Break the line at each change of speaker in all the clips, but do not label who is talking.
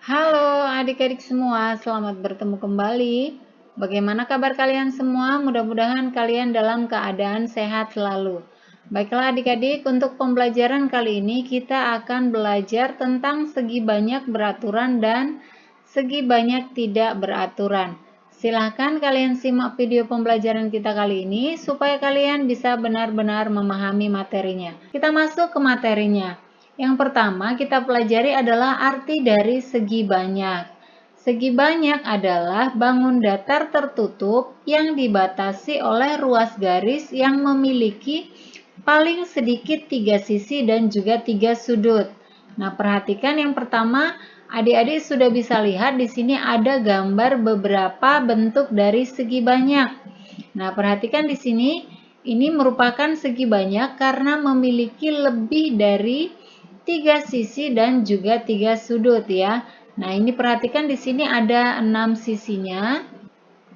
Halo adik-adik semua, selamat bertemu kembali. Bagaimana kabar kalian semua? Mudah-mudahan kalian dalam keadaan sehat selalu. Baiklah adik-adik, untuk pembelajaran kali ini kita akan belajar tentang segi banyak beraturan dan segi banyak tidak beraturan. Silahkan kalian simak video pembelajaran kita kali ini supaya kalian bisa benar-benar memahami materinya. Kita masuk ke materinya. Yang pertama kita pelajari adalah arti dari segi banyak. Segi banyak adalah bangun datar tertutup yang dibatasi oleh ruas garis yang memiliki paling sedikit 3 sisi dan juga 3 sudut. Nah, perhatikan yang pertama, adik-adik sudah bisa lihat di sini ada gambar beberapa bentuk dari segi banyak. Nah, perhatikan di sini, ini merupakan segi banyak karena memiliki lebih dari 3 sisi dan juga 3 sudut ya. Nah, ini perhatikan di sini ada 6 sisinya.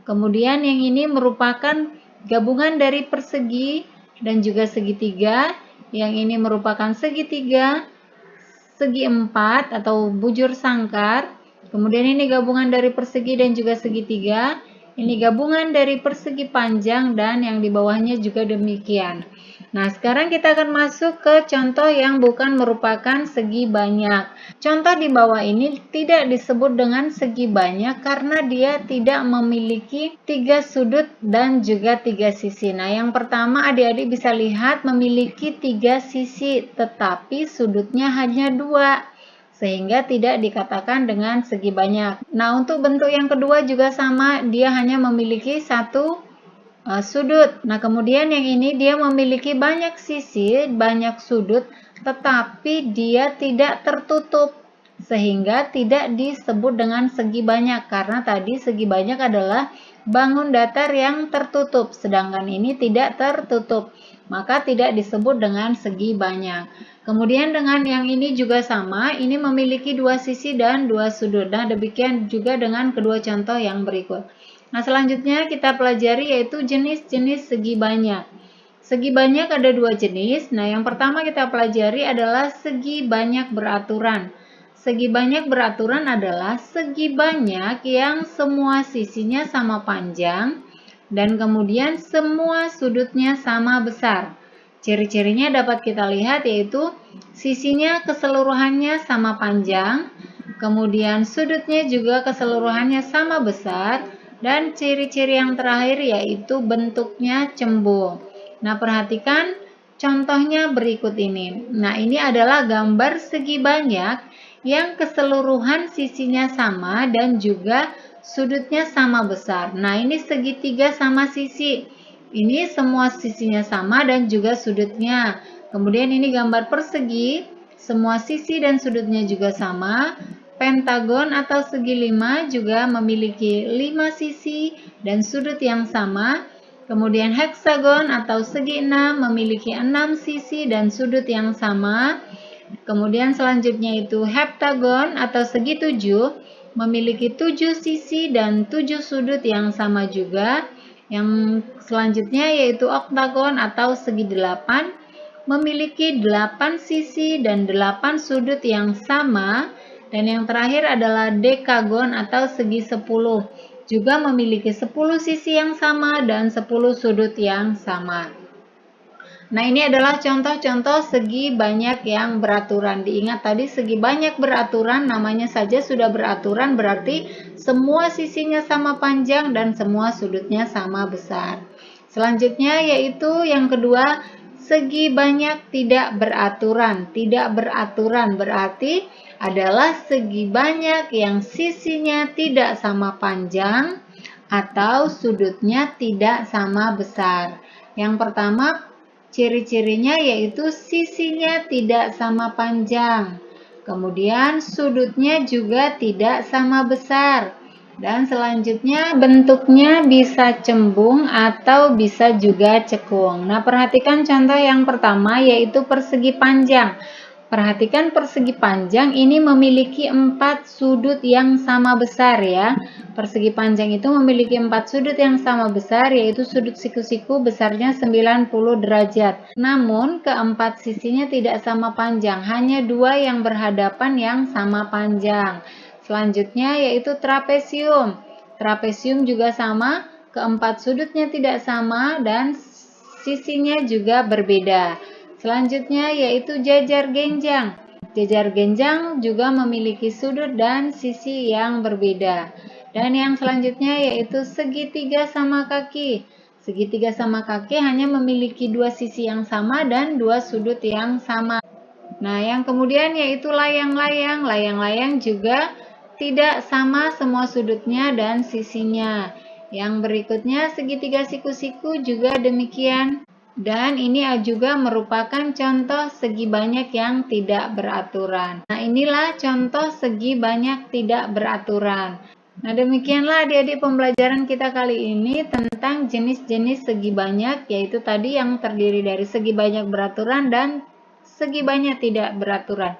Kemudian yang ini merupakan gabungan dari persegi dan juga segitiga. Yang ini merupakan segitiga, segi empat atau bujur sangkar. Kemudian ini gabungan dari persegi dan juga segitiga. Ini gabungan dari persegi panjang dan yang di bawahnya juga demikian. Nah, sekarang kita akan masuk ke contoh yang bukan merupakan segi banyak. Contoh di bawah ini tidak disebut dengan segi banyak karena dia tidak memiliki 3 sudut dan juga 3 sisi. Nah, yang pertama adik-adik bisa lihat memiliki 3 sisi, tetapi sudutnya hanya 2. Sehingga tidak dikatakan dengan segi banyak. Nah, untuk bentuk yang kedua juga sama, dia hanya memiliki 1 sudut. Nah, kemudian yang ini dia memiliki banyak sisi, banyak sudut, tetapi dia tidak tertutup. Sehingga tidak disebut dengan segi banyak, karena tadi segi banyak adalah bangun datar yang tertutup, sedangkan ini tidak tertutup. Maka tidak disebut dengan segi banyak. Kemudian dengan yang ini juga sama, ini memiliki 2 sisi dan 2 sudut. Nah, demikian juga dengan kedua contoh yang berikut. Nah, selanjutnya kita pelajari yaitu jenis-jenis segi banyak. Segi banyak ada 2 jenis. Nah, yang pertama kita pelajari adalah segi banyak beraturan. Segi banyak beraturan adalah segi banyak yang semua sisinya sama panjang dan kemudian semua sudutnya sama besar. Ciri-cirinya dapat kita lihat yaitu sisinya keseluruhannya sama panjang, kemudian sudutnya juga keseluruhannya sama besar, dan ciri-ciri yang terakhir yaitu bentuknya cembung. Nah, perhatikan contohnya berikut ini. Nah, ini adalah gambar segi banyak yang keseluruhan sisinya sama dan juga sudutnya sama besar. Nah, ini segitiga sama sisi. Ini semua sisinya sama dan juga sudutnya. Kemudian ini gambar persegi, semua sisi dan sudutnya juga sama. Pentagon atau segi 5 juga memiliki 5 sisi dan sudut yang sama. Kemudian heksagon atau segi 6 memiliki 6 sisi dan sudut yang sama. Kemudian selanjutnya itu heptagon atau segi 7 memiliki 7 sisi dan 7 sudut yang sama juga. Yang selanjutnya yaitu oktagon atau segi 8 memiliki 8 sisi dan 8 sudut yang sama. Dan yang terakhir adalah dekagon atau segi 10 juga memiliki 10 sisi yang sama dan 10 sudut yang sama. Nah, ini adalah contoh-contoh segi banyak yang beraturan. Diingat tadi segi banyak beraturan, namanya saja sudah beraturan, berarti semua sisinya sama panjang dan semua sudutnya sama besar. Selanjutnya yaitu yang kedua, segi banyak tidak beraturan. Tidak beraturan berarti adalah segi banyak yang sisinya tidak sama panjang atau sudutnya tidak sama besar. Yang pertama, ciri-cirinya yaitu sisinya tidak sama panjang, kemudian sudutnya juga tidak sama besar, dan selanjutnya bentuknya bisa cembung atau bisa juga cekung. Nah, perhatikan contoh yang pertama yaitu persegi panjang. Perhatikan persegi panjang ini memiliki 4 sudut yang sama besar ya. Persegi panjang itu memiliki 4 sudut yang sama besar, yaitu sudut siku-siku besarnya 90 derajat. Namun keempat sisinya tidak sama panjang, hanya 2 yang berhadapan yang sama panjang. Selanjutnya yaitu trapesium. Trapesium juga sama, keempat sudutnya tidak sama dan sisinya juga berbeda. Selanjutnya yaitu jajar genjang. Jajar genjang juga memiliki sudut dan sisi yang berbeda. Dan yang selanjutnya yaitu segitiga sama kaki. Segitiga sama kaki hanya memiliki dua sisi yang sama dan dua sudut yang sama. Nah, yang kemudian yaitu layang-layang. Layang-layang juga tidak sama semua sudutnya dan sisinya. Yang berikutnya segitiga siku-siku juga demikian. Dan ini juga merupakan contoh segi banyak yang tidak beraturan. Nah, inilah contoh segi banyak tidak beraturan. Nah, demikianlah adik-adik pembelajaran kita kali ini tentang jenis-jenis segi banyak, yaitu tadi yang terdiri dari segi banyak beraturan dan segi banyak tidak beraturan.